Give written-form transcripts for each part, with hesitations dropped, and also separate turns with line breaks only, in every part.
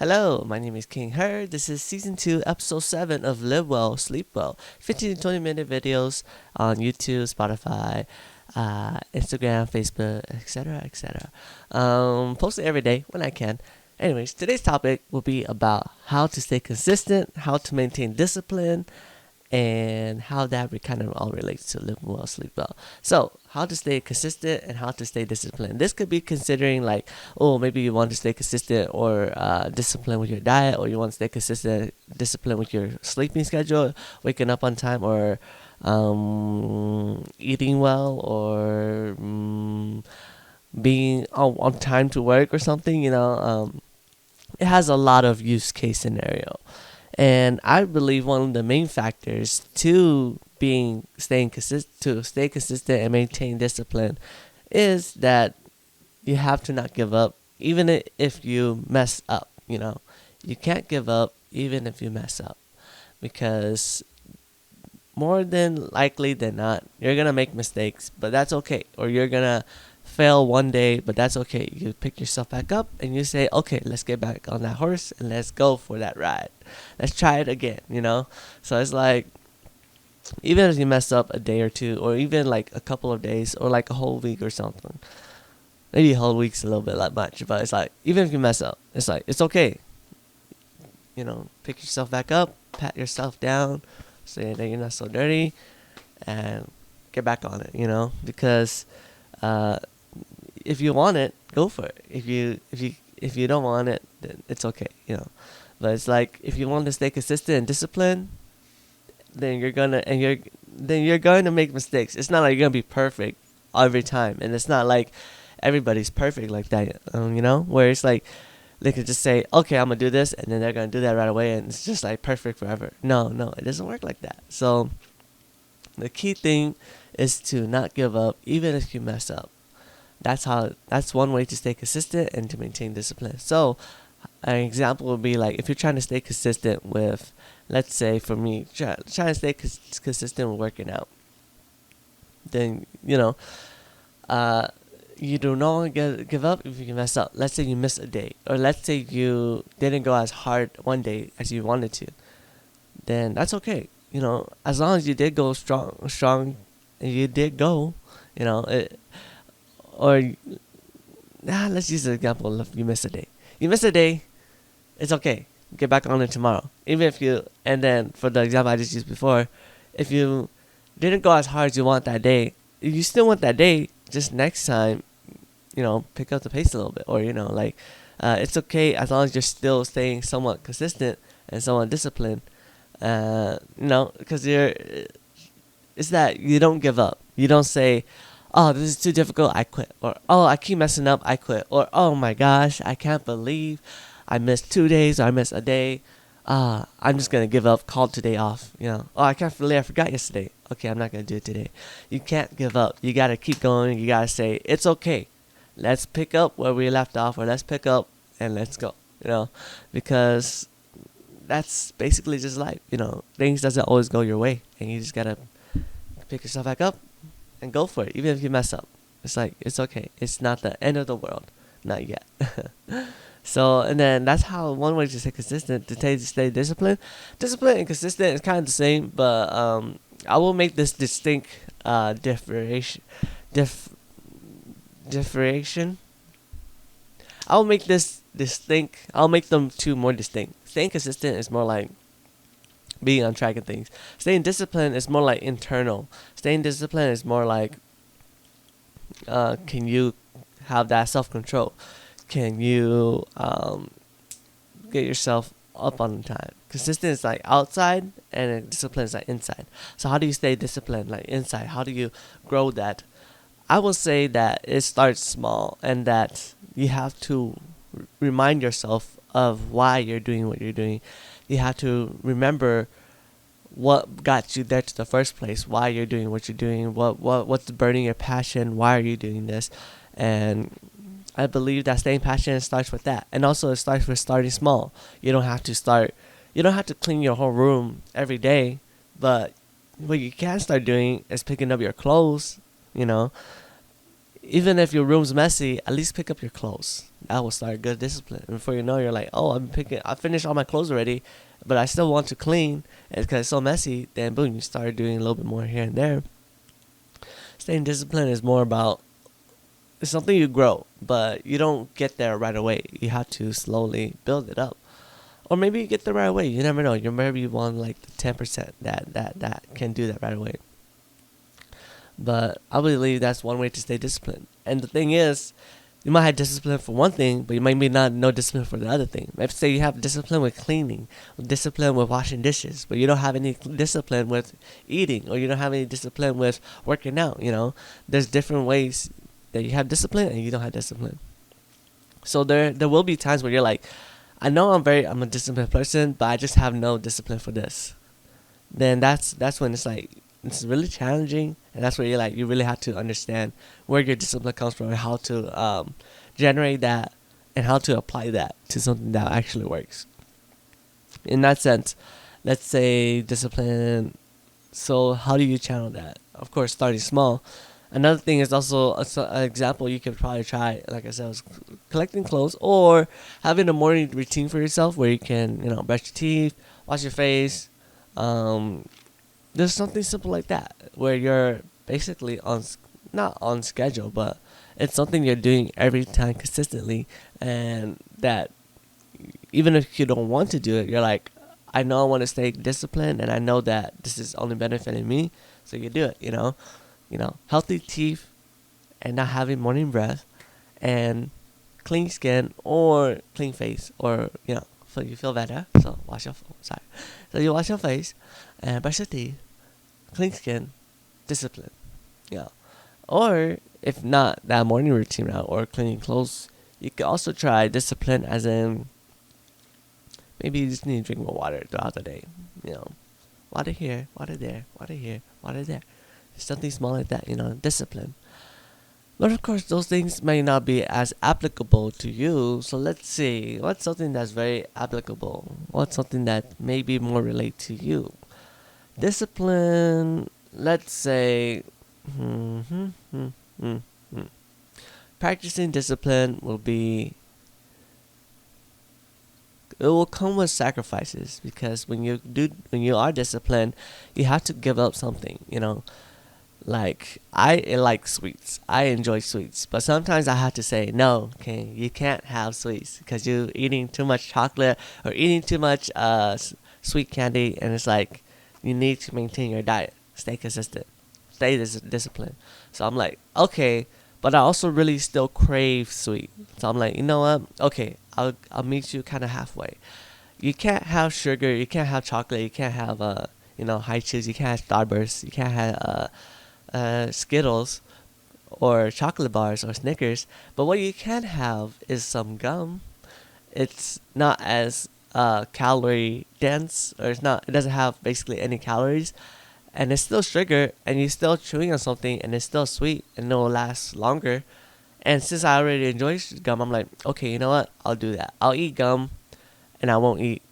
Hello, my name is King Her. This is season 2, episode 7 of Live Well, Sleep Well. 15 to 20-minute videos on YouTube, Spotify, Instagram, Facebook, etc., etc. Posted every day when I can. Anyways, today's topic will be about how to stay consistent, how to maintain discipline, and how that kind of all relates to live well, sleep well. So, how to stay consistent and how to stay disciplined. This could be considering like, oh, maybe you want to stay consistent or disciplined with your diet, or you want to stay consistent, disciplined with your sleeping schedule, waking up on time, or eating well, or being on time to work or something. It has a lot of use case scenario. And I believe one of the main factors to stay consistent and maintain discipline is that you have to not give up even if you mess up. You can't give up even if you mess up, because more than likely than not, you're gonna make mistakes, but that's okay. Or you're gonna fail one day, but that's okay. You pick yourself back up and you say, okay, let's get back on that horse and let's go for that ride. Let's try it again. So it's like, even if you mess up a day or two, or even like a couple of days, or like a whole week or something. Maybe a whole week's a little bit like much, but it's like, even if you mess up, it's like, it's okay. Pick yourself back up, pat yourself down, say that you're not so dirty, and get back on it. Because if you want it, go for it. If you don't want it, then it's okay. But it's like, if you want to stay consistent and disciplined, then you're going to make mistakes. It's not like you're gonna be perfect every time, and it's not like everybody's perfect like that. Where it's like they could just say, okay, I'm gonna do this, and then they're gonna do that right away, and it's just like perfect forever. No, it doesn't work like that. So the key thing is to not give up, even if you mess up. That's one way to stay consistent and to maintain discipline. So an example would be like, if you're trying to stay consistent with, let's say for me, trying to stay consistent with working out, then you do not give up if you mess up. Let's say you miss a day, or let's say you didn't go as hard one day as you wanted to. Then that's okay. As long as you did go strong, and you did go, or let's use an example of you miss a day. You miss a day, it's okay. Get back on it tomorrow. And then for the example I just used before, if you didn't go as hard as you want that day, if you still want that day, just next time, pick up the pace a little bit, or it's okay as long as you're still staying somewhat consistent and somewhat disciplined. Because it's that you don't give up. You don't say, oh, this is too difficult, I quit. Or, oh, I keep messing up, I quit. Or, oh my gosh, I can't believe I missed 2 days, or I missed a day. I'm just going to give up, call today off. Oh, I can't believe I forgot yesterday. Okay, I'm not going to do it today. You can't give up. You got to keep going. You got to say, it's okay. Let's pick up where we left off, or let's pick up and let's go. Because that's basically just life. Things doesn't always go your way, and you just got to pick yourself back up and go for it, even if you mess up. It's like, it's okay. It's not the end of the world. Not yet. So, and then that's how one way to stay consistent, to stay disciplined. Discipline and consistent is kind of the same, but I will make this distinct differentiation. I'll make this distinct. I'll make them two more distinct. Staying consistent is more like being on track of things. Staying disciplined is more like internal. Staying disciplined is more like, can you have that self-control? Can you get yourself up on time? Consistent is like outside, and discipline is like inside. So how do you stay disciplined like inside? How do you grow that? I will say that it starts small, and that you have to remind yourself of why you're doing what you're doing. You have to remember what got you there to the first place, why you're doing what you're doing, what's burning your passion, why are you doing this. And I believe that staying passionate starts with that. And also it starts with starting small. You don't have to clean your whole room every day, but what you can start doing is picking up your clothes, Even if your room's messy, at least pick up your clothes. That will start good discipline. And before you know, you're like, oh, I finished all my clothes already, but I still want to clean, and because it's so messy, then boom, you start doing a little bit more here and there. Staying disciplined is more about, it's something you grow, but you don't get there right away. You have to slowly build it up. Or maybe you get there right away. You never know. You're maybe one like the 10% that can do that right away. But I believe that's one way to stay disciplined. And the thing is, you might have discipline for one thing, but you might be not no discipline for the other thing. Let's say you have discipline with cleaning, discipline with washing dishes, but you don't have any discipline with eating, or you don't have any discipline with working out. There's different ways that you have discipline and you don't have discipline. So there will be times where you're like, I know I'm a disciplined person, but I just have no discipline for this. Then that's when it's like, it's really challenging, and that's where you really have to understand where your discipline comes from and how to generate that and how to apply that to something that actually works. In that sense, let's say discipline. So how do you channel that? Of course, starting small. Another thing is also an example you could probably try, like I said, was collecting clothes or having a morning routine for yourself where you can, brush your teeth, wash your face. There's something simple like that where you're basically not on schedule, but it's something you're doing every time consistently, and that even if you don't want to do it, you're like, I know I want to stay disciplined, and I know that this is only benefiting me, so you do it. Healthy teeth and not having morning breath and clean skin or clean face, or so you feel better. So you wash your face and brush your teeth, clean skin, discipline. Or if not that morning routine route or cleaning clothes, you can also try discipline as in maybe you just need to drink more water throughout the day. Water here, water there, water here, water there. Something small like that, discipline. But of course, those things may not be as applicable to you. So let's see, what's something that's very applicable? What's something that maybe more relate to you? Discipline, let's say, practicing discipline it will come with sacrifices, because when you are disciplined, you have to give up something. Like I like sweets. I enjoy sweets, but sometimes I have to say no. Okay, you can't have sweets because you're eating too much chocolate or eating too much sweet candy, and it's like you need to maintain your diet, stay consistent, stay disciplined. So I'm like, okay, but I also really still crave sweet. So I'm like, you know what? Okay, I'll meet you kind of halfway. You can't have sugar, you can't have chocolate, you can't have high cheese, you can't have Starburst, you can't have Skittles or chocolate bars or Snickers, but what you can have is some gum. It's not as calorie dense, or it doesn't have basically any calories, and it's still sugar, and you're still chewing on something, and it's still sweet, and it'll last longer. And since I already enjoy gum, I'm like, okay, you know what? I'll do that. I'll eat gum, and I won't eat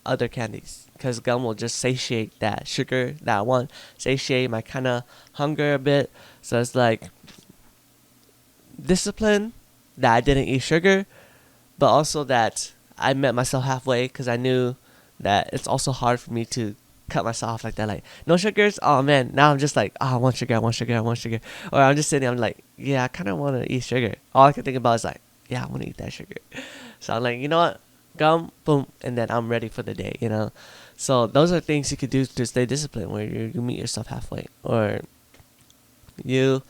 other candies, because gum will just satiate that sugar that I want, satiate my kind of hunger a bit. So it's like discipline that I didn't eat sugar, but also that I met myself halfway, because I knew that it's also hard for me to cut myself off like that. Like, no sugars? Oh man, now I'm just like, I want sugar, I want sugar, I want sugar. Or I'm just sitting, I'm like, yeah, I kind of want to eat sugar. All I can think about is like, yeah, I want to eat that sugar. So I'm like, you know what? Gum, boom, and then I'm ready for the day, So those are things you could do to stay disciplined, where you meet yourself halfway, or you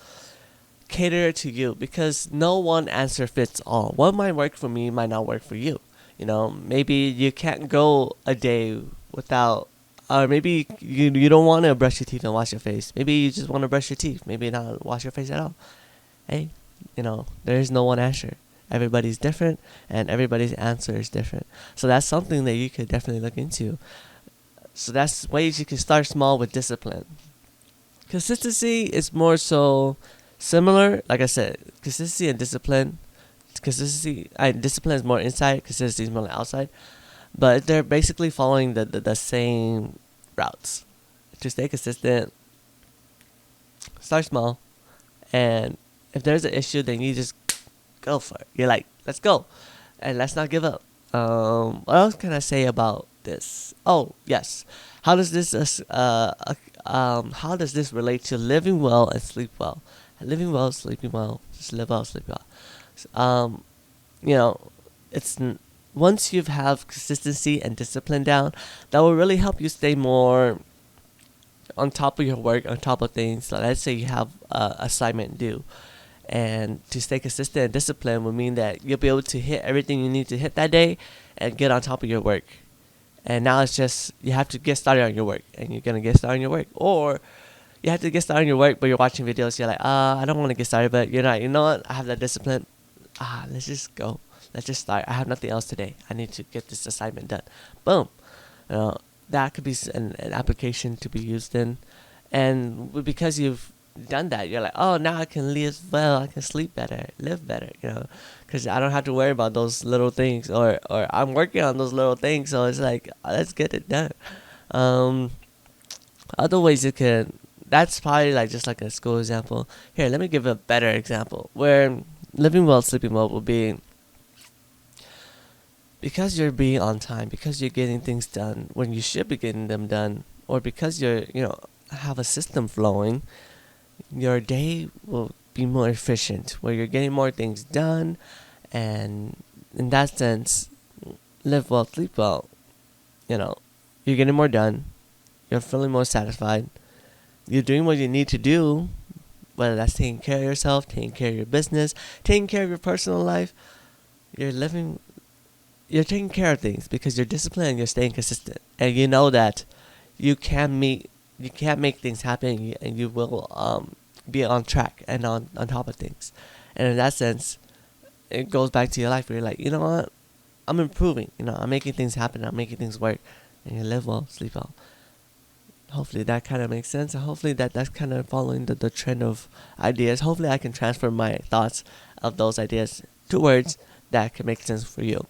cater to you, because no one answer fits all. What might work for me might not work for you. Maybe you can't go a day without, or maybe you don't want to brush your teeth and wash your face. Maybe you just want to brush your teeth, maybe not wash your face at all. Hey, there is no one answer. Everybody's different, and everybody's answer is different. So that's something that you could definitely look into. So that's ways you can start small with discipline. Consistency is more so similar. Like I said, consistency and discipline. Discipline is more inside. Consistency is more outside. But they're basically following the same routes. To stay consistent, start small, and if there's an issue, then you just go for it. You're like, let's go, and let's not give up. What else can I say about this? Oh yes, how does this how does this relate to living well and sleep well? Living well, sleeping well, just live well, sleep well. Um, you know, it's once you have consistency and discipline down, that will really help you stay more on top of your work, on top of things. So let's say you have a assignment due, and to stay consistent and disciplined would mean that you'll be able to hit everything you need to hit that day and get on top of your work. And now it's just you have to get started on your work, and you're gonna get started on your work, or you have to get started on your work, but you're watching videos. You're like, I don't want to get started, but you're not. You know what? I have that discipline. Let's just go. Let's just start. I have nothing else today. I need to get this assignment done. Boom. You know, that could be an application to be used in, and because you've done that, you're like, oh, now I can live well. I can sleep better, live better. You know, because I don't have to worry about those little things, or I'm working on those little things. So it's like, let's get it done. Other ways you can. That's probably like just like a school example. Here, let me give a better example where living well, sleeping well will be because you're being on time, because you're getting things done when you should be getting them done, or because you're have a system flowing. Your day will be more efficient, where you're getting more things done, and in that sense, live well, sleep well. You're getting more done. You're feeling more satisfied. You're doing what you need to do, whether that's taking care of yourself, taking care of your business, taking care of your personal life. You're taking care of things because you're disciplined and you're staying consistent. And you know that you can't make things happen, and you will be on track and on top of things. And in that sense, it goes back to your life where you're like, you know what? I'm improving. I'm making things happen. I'm making things work. And you live well, sleep well. Hopefully that kind of makes sense. And hopefully that's kind of following the trend of ideas. Hopefully I can transfer my thoughts of those ideas to words that can make sense for you.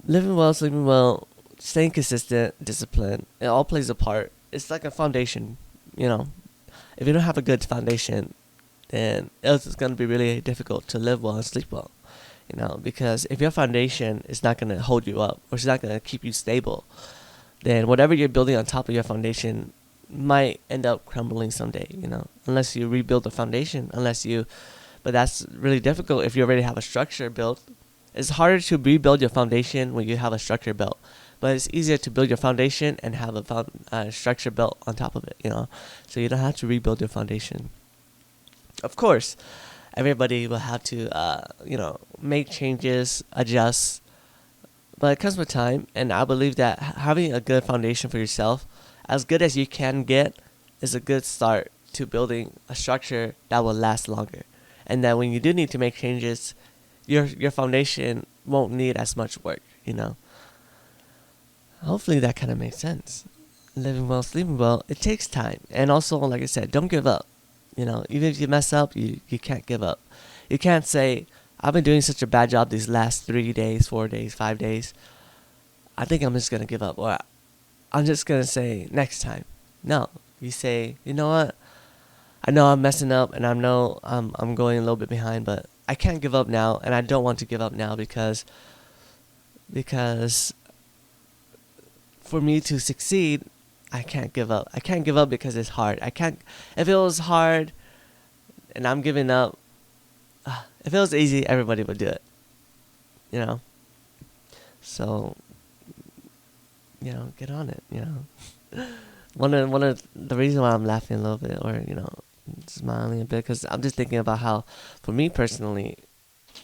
Living well, sleeping well, staying consistent, discipline, it all plays a part. It's like a foundation, If you don't have a good foundation, then it's going to be really difficult to live well and sleep well, because if your foundation is not going to hold you up, or it's not going to keep you stable, then whatever you're building on top of your foundation might end up crumbling someday, unless you rebuild the foundation, but that's really difficult if you already have a structure built. It's harder to rebuild your foundation when you have a structure built, but it's easier to build your foundation and have a structure built on top of it, so you don't have to rebuild your foundation. Of course, everybody will have to, make changes, adjust, but it comes with time, and I believe that having a good foundation for yourself, as good as you can get, is a good start to building a structure that will last longer. And that when you do need to make changes, your foundation won't need as much work, Hopefully that kind of makes sense. Living well, sleeping well, it takes time. And also, like I said, don't give up. Even if you mess up, you can't give up. You can't say, I've been doing such a bad job these last 3 days, 4 days, 5 days. I think I'm just going to give up. Or I'm just going to say next time. No. You say, you know what? I know I'm messing up, and I know I'm going a little bit behind, but I can't give up now, and I don't want to give up now because for me to succeed, I can't give up. I can't give up because it's hard. If it was hard and I'm giving up, if it was easy, everybody would do it. So, get on it, One of the reasons why I'm laughing a little bit, or, smiling a bit, because I'm just thinking about how, for me personally,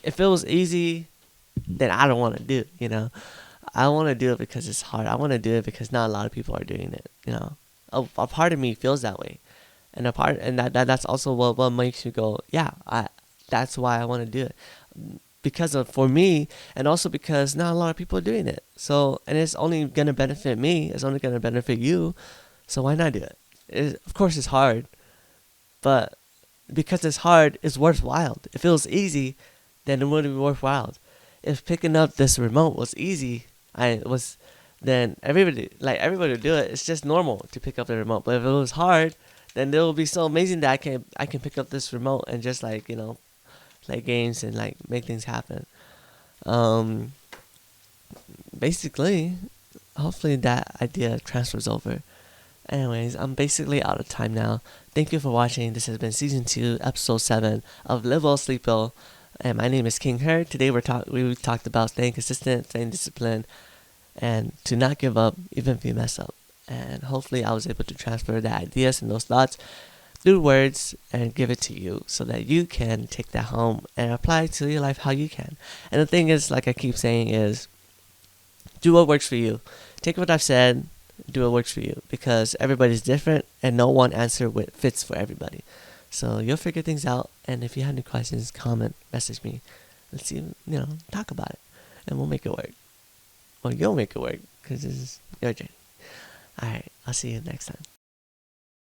if it was easy, then I don't want to do it, I want to do it because it's hard. I want to do it because not a lot of people are doing it, A part of me feels that way. And that's also what makes you go, yeah, that's why I want to do it. For me, and also because not a lot of people are doing it. So, and it's only going to benefit me. It's only going to benefit you. So why not do it? Of course it's hard, but because it's hard, it's worthwhile. If it was easy, then it wouldn't be worthwhile. If picking up this remote was easy, then everybody would do it. It's just normal to pick up the remote. But if it was hard, then it will be so amazing that I can pick up this remote and just like play games and like make things happen. Um, Basically, hopefully that idea transfers over. Anyways, I'm basically out of time now. Thank you for watching. This has been season 2, episode 7 of Live Well, Sleep Well. And my name is King Her. Today we talked about staying consistent, staying disciplined, and to not give up even if you mess up. And hopefully I was able to transfer the ideas and those thoughts through words and give it to you so that you can take that home and apply it to your life how you can. And the thing is, like I keep saying, is do what works for you. Take what I've said, do what works for you, because everybody's different and no one answer fits for everybody. So you'll figure things out, and if you have any questions, comment, message me. Let's see, talk about it, and we'll make it work. Or you'll make it work, because this is your journey. Alright, I'll see you next time.